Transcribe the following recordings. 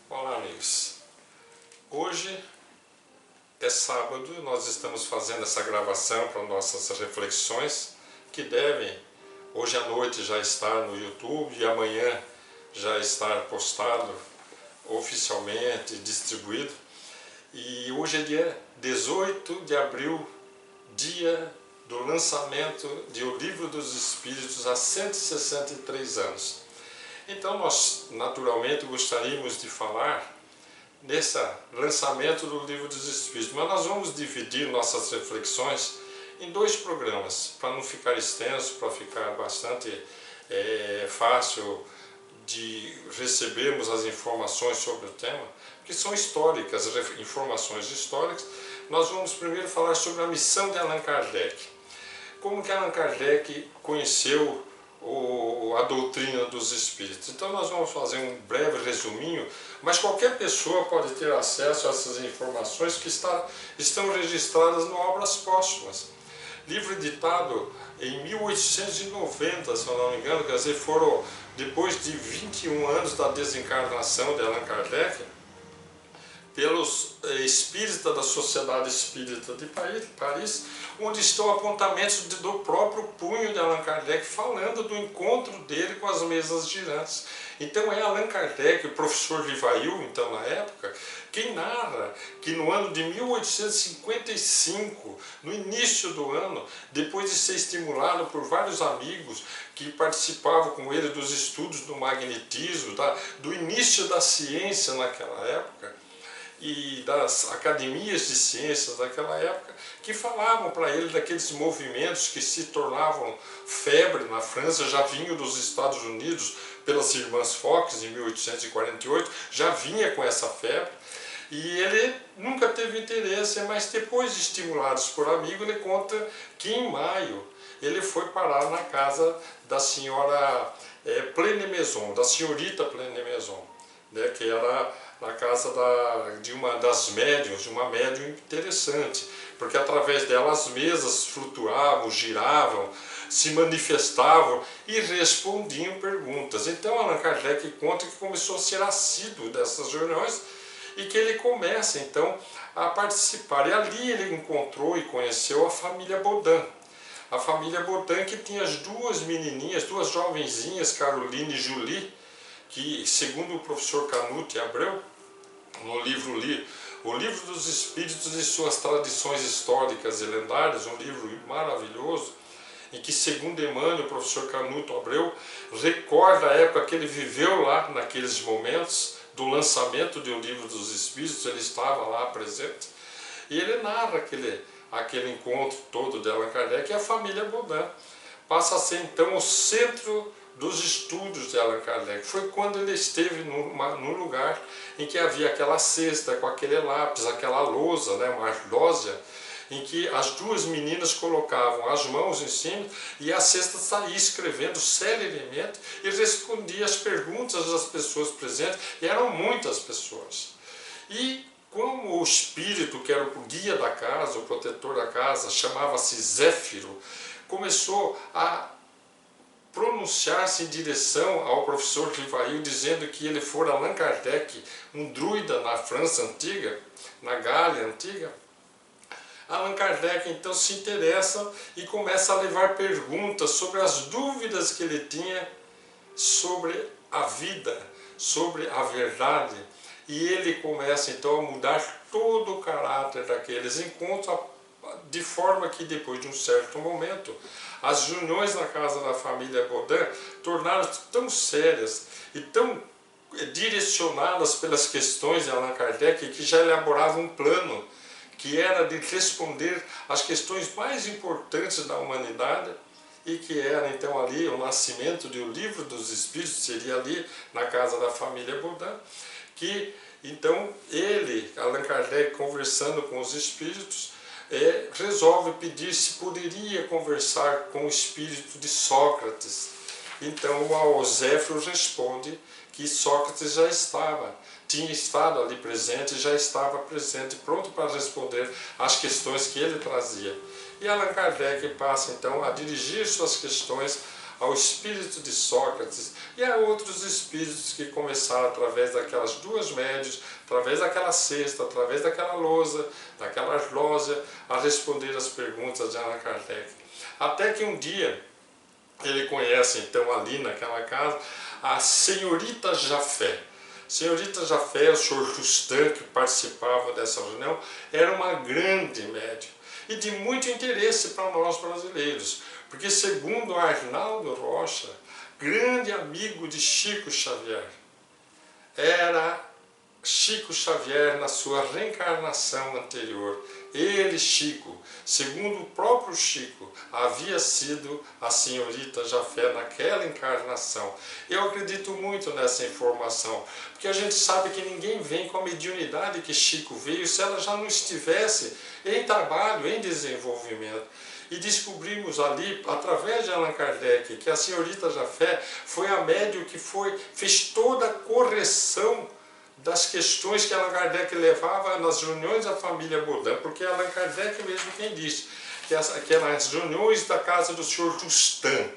Olá, amigos. Hoje é sábado, nós estamos fazendo essa gravação para nossas reflexões que devem, hoje à noite, já estar no YouTube e amanhã já estar postado oficialmente, distribuído. E hoje é dia 18 de abril, dia do lançamento de O Livro dos Espíritos há 163 anos. Então nós naturalmente gostaríamos de falar nesse lançamento do Livro dos Espíritos, mas nós vamos dividir nossas reflexões em dois programas, para não ficar extenso, para ficar bastante fácil de recebermos as informações sobre o tema, que são históricas, informações históricas. Nós vamos primeiro falar sobre a missão de Allan Kardec. Como que Allan Kardec conheceu a doutrina dos Espíritos. Então nós vamos fazer um breve resuminho, mas qualquer pessoa pode ter acesso a essas informações que estão registradas no Obras Póstumas. Livro editado em 1890, se eu não me engano, quer dizer, foram depois de 21 anos da desencarnação de Allan Kardec, pelos espíritas da Sociedade Espírita de Paris, onde estão apontamentos do próprio punho de Allan Kardec falando do encontro dele com as mesas girantes. Então é Allan Kardec, o professor Rivail, então na época, quem narra que no ano de 1855, no início do ano, depois de ser estimulado por vários amigos que participavam com ele dos estudos do magnetismo, do início da ciência naquela época, e das academias de ciências daquela época, que falavam para ele daqueles movimentos que se tornavam febre na França, já vinham dos Estados Unidos pelas irmãs Fox em 1848, já vinha com essa febre, e ele nunca teve interesse, mas depois, estimulados por amigo, ele conta que em maio ele foi parar na casa da senhora Pleine-Maison, da senhorita Pleine-Maison, né, que era na casa de uma das médiuns, de uma médium interessante, porque através dela as mesas flutuavam, giravam, se manifestavam e respondiam perguntas. Então Allan Kardec conta que começou a ser assíduo dessas reuniões e que ele começa então a participar. E ali ele encontrou e conheceu a família Baudin. A família Baudin, que tinha as duas menininhas, duas jovenzinhas, Caroline e Julie, que, segundo o professor Canute Abreu, no livro O Livro dos Espíritos e Suas Tradições Históricas e Lendárias, um livro maravilhoso, em que, segundo Emmanuel, o professor Canute Abreu recorda a época que ele viveu lá, naqueles momentos do lançamento do Livro dos Espíritos, ele estava lá presente, e ele narra aquele encontro todo de Allan Kardec, e a família Baudin passa a ser então o centro dos estudos de Allan Kardec. Foi quando ele esteve num lugar em que havia aquela cesta com aquele lápis, aquela lousa, né, uma ardósia, em que as duas meninas colocavam as mãos em cima e a cesta saía escrevendo celeremente e respondia às perguntas das pessoas presentes, e eram muitas pessoas. E como o espírito, que era o guia da casa, o protetor da casa, chamava-se Zéfiro, começou a pronunciar-se em direção ao professor Rivail, dizendo que ele fora Allan Kardec, um druida na França antiga, na Gália antiga. Allan Kardec então se interessa e começa a levar perguntas sobre as dúvidas que ele tinha sobre a vida, sobre a verdade. E ele começa então a mudar todo o caráter daqueles encontros, de forma que depois de um certo momento, as reuniões na casa da família Baudin tornaram-se tão sérias e tão direcionadas pelas questões de Allan Kardec, que já elaborava um plano que era de responder às questões mais importantes da humanidade, e que era então ali o nascimento do Livro dos Espíritos, seria ali na casa da família Baudin, que então ele, Allan Kardec, conversando com os espíritos, resolve pedir se poderia conversar com o espírito de Sócrates. Então o Zéfiro responde que Sócrates tinha estado ali presente, já estava presente, pronto para responder às questões que ele trazia. E Allan Kardec passa então a dirigir suas questões ao espírito de Sócrates e a outros espíritos que começaram através daquelas duas médios, através daquela cesta, através daquela lousa, daquela lógia, a responder as perguntas de Allan Kardec. Até que um dia ele conhece então ali naquela casa a senhorita Jafé. Senhorita Jafé, o senhor Justin, que participava dessa reunião, era uma grande médium e de muito interesse para nós brasileiros, porque segundo Arnaldo Rocha, grande amigo de Chico Xavier, era Chico Xavier na sua reencarnação anterior. Ele, Chico, segundo o próprio Chico, havia sido a senhorita Jafé naquela encarnação. Eu acredito muito nessa informação, porque a gente sabe que ninguém vem com a mediunidade que Chico veio se ela já não estivesse em trabalho, em desenvolvimento. E descobrimos ali, através de Allan Kardec, que a senhorita Jafé foi a médium que fez toda a correção das questões que Allan Kardec levava nas reuniões da família Baudin, porque é Allan Kardec mesmo quem disse que nas reuniões da casa do senhor Justin,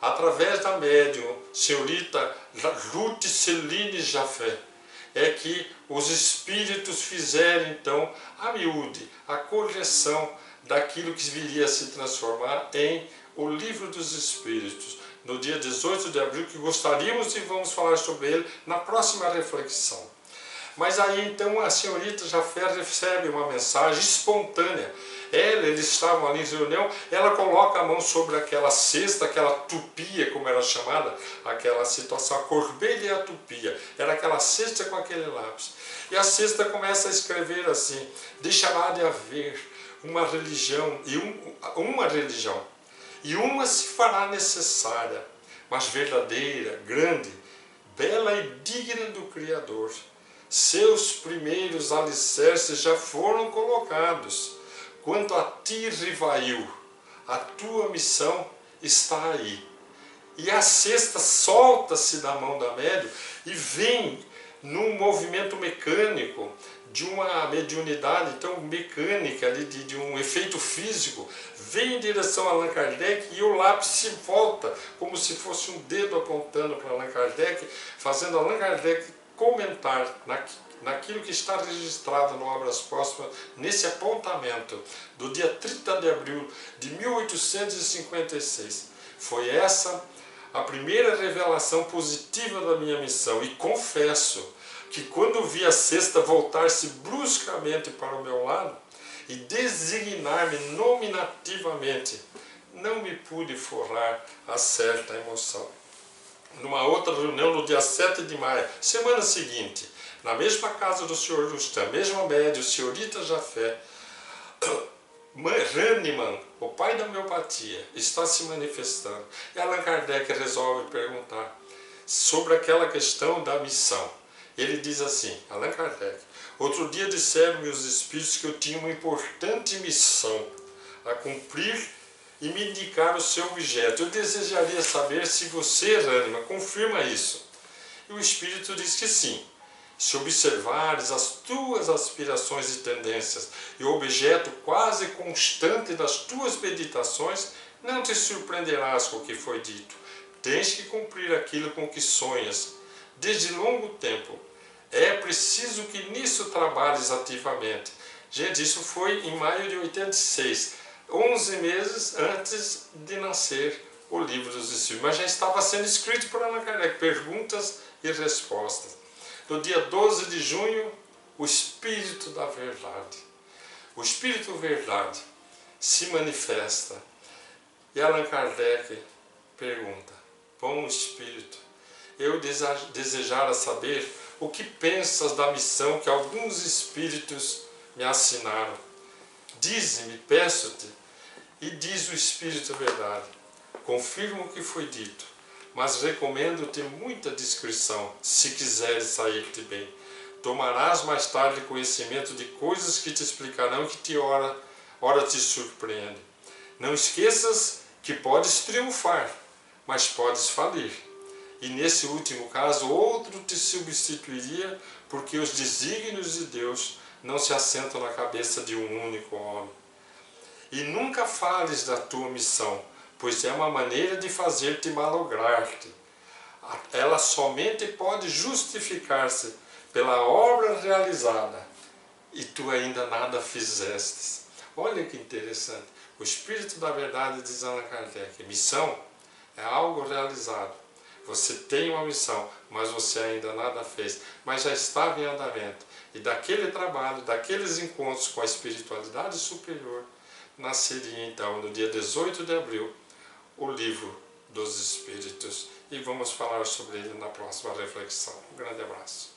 através da médium senhorita Ruth Celine Jafé, é que os espíritos fizeram então a miúde, a correção daquilo que viria a se transformar em o Livro dos Espíritos, no dia 18 de abril, que gostaríamos e vamos falar sobre ele na próxima reflexão. Mas aí então a senhorita Jafé recebe uma mensagem espontânea. Eles estavam ali em reunião, ela coloca a mão sobre aquela cesta, aquela tupia, como era chamada, aquela situação, a corbelha e a tupia. Era aquela cesta com aquele lápis. E a cesta começa a escrever assim: deixará de haver uma religião, e uma se fará necessária, mas verdadeira, grande, bela e digna do Criador. Seus primeiros alicerces já foram colocados. Quanto a ti, Rivail, a tua missão está aí. E a cesta solta-se da mão da médium e vem num movimento mecânico, de uma mediunidade tão mecânica, ali, de um efeito físico, vem em direção a Allan Kardec e o lápis se volta, como se fosse um dedo apontando para Allan Kardec, fazendo Allan Kardec comentar naquilo que está registrado no Obras Póstumas, nesse apontamento do dia 30 de abril de 1856. Foi essa a primeira revelação positiva da minha missão, e confesso que quando vi a cesta voltar-se bruscamente para o meu lado e designar-me nominativamente, não me pude forrar a certa emoção. Numa outra reunião, no dia 7 de maio, semana seguinte, na mesma casa do senhor Justin, a mesma médium, senhorita Jafé, Hahnemann, o pai da homeopatia, está se manifestando. E Allan Kardec resolve perguntar sobre aquela questão da missão. Ele diz assim, Allan Kardec: outro dia disseram-me os espíritos que eu tinha uma importante missão a cumprir e me indicar o seu objeto. Eu desejaria saber se você, Hahnemann, confirma isso. E o espírito diz que sim. Se observares as tuas aspirações e tendências e o objeto quase constante das tuas meditações, não te surpreenderás com o que foi dito. Tens que cumprir aquilo com que sonhas desde longo tempo. É preciso que nisso trabalhes ativamente. Gente, isso foi em maio de 86, 11 meses antes de nascer o Livro dos Espíritos. Mas já estava sendo escrito por Allan Kardec, perguntas e respostas. No dia 12 de junho, o Espírito da Verdade. O Espírito Verdade se manifesta. E Allan Kardec pergunta: bom Espírito, eu desejara saber o que pensas da missão que alguns espíritos me assinaram. Dize-me, peço-te. E diz o Espírito Verdade: confirmo o que foi dito, mas recomendo-te muita discrição, se quiseres sair-te bem. Tomarás mais tarde conhecimento de coisas que te explicarão que ora te surpreende. Não esqueças que podes triunfar, mas podes falir. E nesse último caso, outro te substituiria, porque os desígnios de Deus não se assentam na cabeça de um único homem. E nunca fales da tua missão, pois é uma maneira de fazer-te malograr-te. Ela somente pode justificar-se pela obra realizada, e tu ainda nada fizestes. Olha que interessante. O Espírito da Verdade diz a Allan Kardec, missão é algo realizado. Você tem uma missão, mas você ainda nada fez, mas já estava em andamento. E daquele trabalho, daqueles encontros com a espiritualidade superior, nasceria então, no dia 18 de abril, o Livro dos Espíritos. E vamos falar sobre ele na próxima reflexão. Um grande abraço.